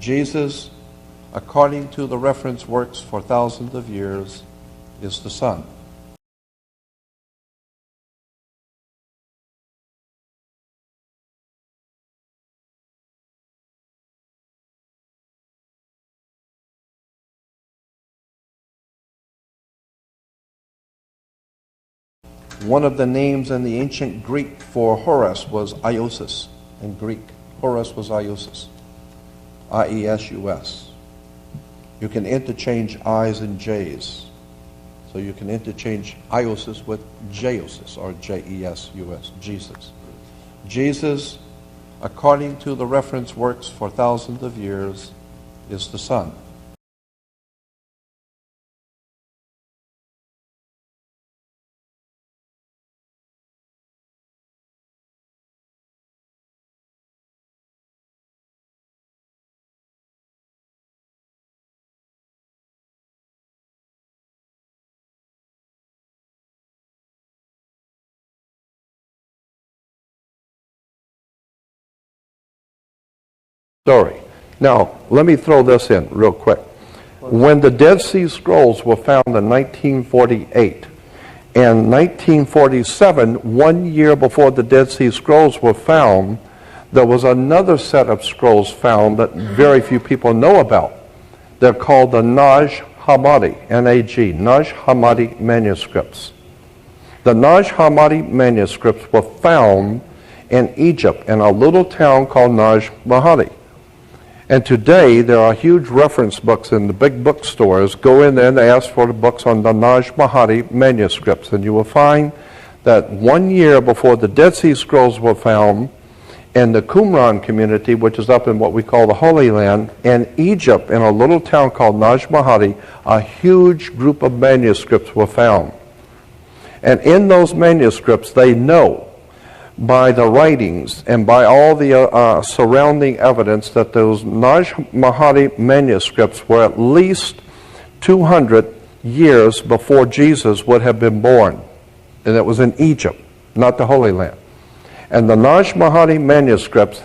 Jesus, according to the reference works for thousands of years, is the Son. One of the names in the ancient Greek for Horus was Iesus in Greek. Horus was Iesus. I-E-S-U-S. You can interchange I's and J's. So you can interchange Iesus with Jesuss or J-E-S-U-S, Jesus. Jesus, according to the reference works for thousands of years, is the Son. Story. Now, let me throw this in real quick. When the Dead Sea Scrolls were found in 1948, and 1947, 1 year before the Dead Sea Scrolls were found, there was another set of scrolls found that very few people know about. They're called the Nag Hammadi, N-A-G, Nag Hammadi manuscripts. The Nag Hammadi manuscripts were found in Egypt in a little town called Nag Hammadi. And today, there are huge reference books in the big bookstores. Go in there and ask for the books on the Nag Hammadi manuscripts, and you will find that 1 year before the Dead Sea Scrolls were found, in the Qumran community, which is up in what we call the Holy Land, in Egypt, in a little town called Nag Hammadi, a huge group of manuscripts were found. And in those manuscripts, they know by the writings and by all the surrounding evidence that those Nag Hammadi manuscripts were at least 200 years before Jesus would have been born. And it was in Egypt, not the Holy Land. And the Nag Hammadi manuscripts,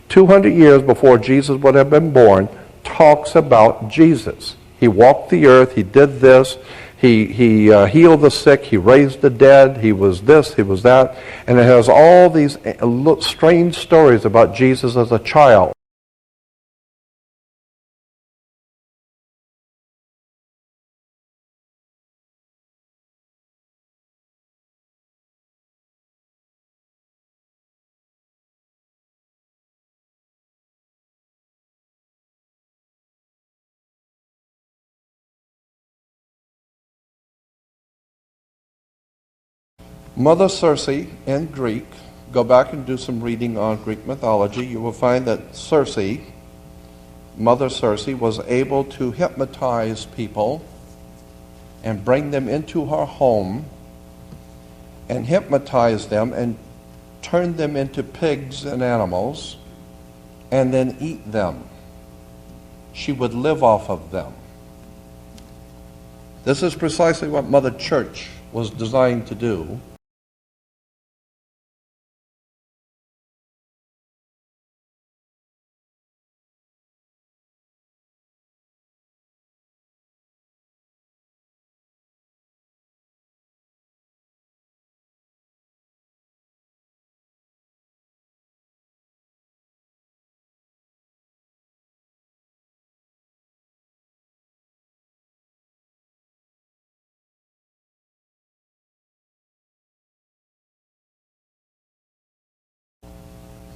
200 years before Jesus would have been born, talks about Jesus. He walked the earth, he did this, he healed the sick, he raised the dead, he was this, he was that. And it has all these strange stories about Jesus as a child. Mother Circe in Greek, go back and do some reading on Greek mythology. You will find that Circe, Mother Circe, was able to hypnotize people and bring them into her home and hypnotize them and turn them into pigs and animals and then eat them. She would live off of them. This is precisely what Mother Church was designed to do.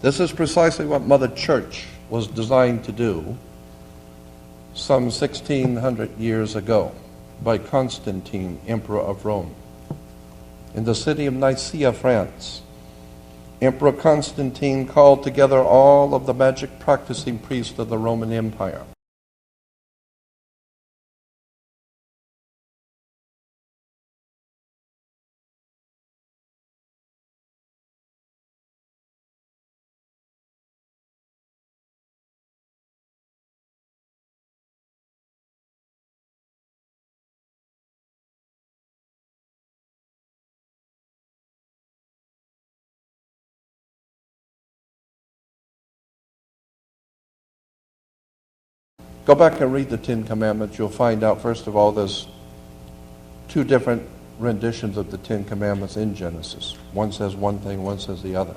This is precisely what Mother Church was designed to do some 1600 years ago by Constantine, Emperor of Rome. In the city of Nicaea, France, Emperor Constantine called together all of the magic practicing priests of the Roman Empire. Go back and read the Ten Commandments. You'll find out, first of all, there's two different renditions of the Ten Commandments in Genesis. One says one thing, one says the other.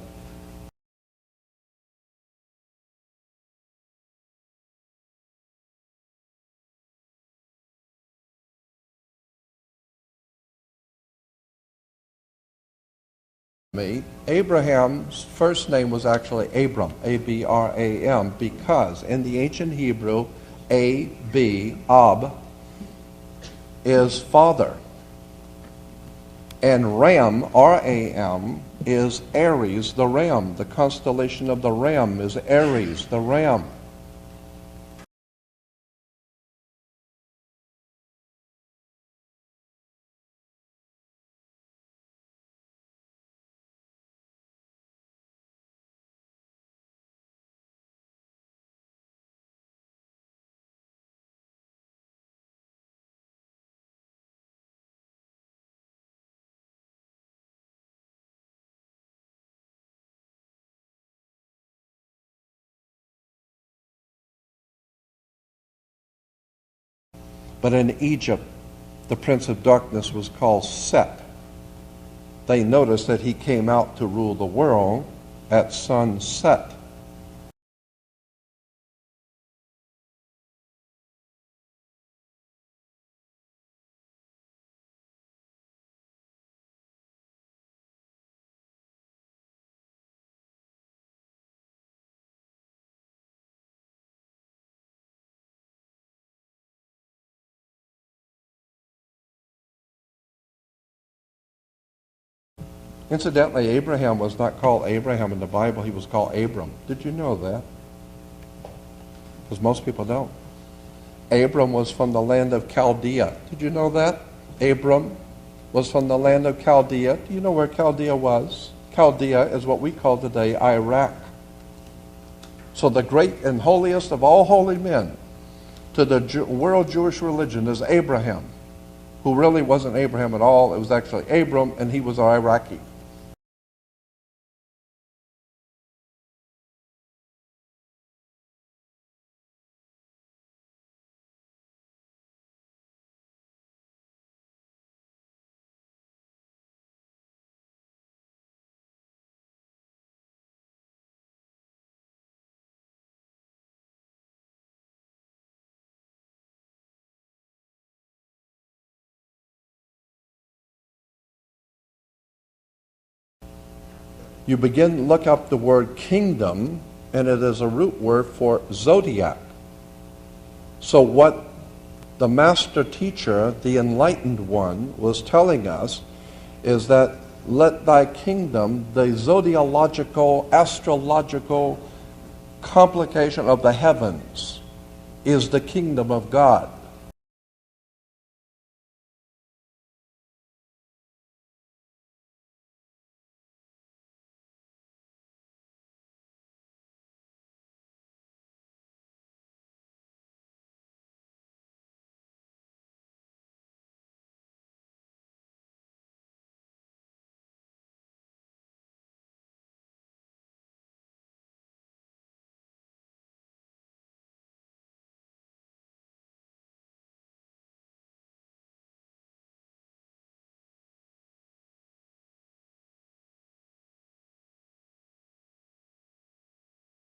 Abraham's first name was actually Abram, A-B-R-A-M, because in the ancient Hebrew, Ab is father. And Ram, R-A-M, is Aries, the ram. The constellation of the ram is Aries, the ram. But in Egypt, the prince of darkness was called Set. They noticed that he came out to rule the world at sunset. Incidentally, Abraham was not called Abraham in the Bible. He was called Abram. Did you know that? Because most people don't. Abram was from the land of Chaldea. Did you know that? Abram was from the land of Chaldea. Do you know where Chaldea was? Chaldea is what we call today Iraq. So the great and holiest of all holy men to the world Jewish religion is Abraham, who really wasn't Abraham at all. It was actually Abram, and he was Iraqi. You begin to look up the word kingdom, and it is a root word for zodiac. So what the master teacher, the enlightened one, was telling us is that let thy kingdom, the zodiological, astrological complication of the heavens, is the kingdom of God.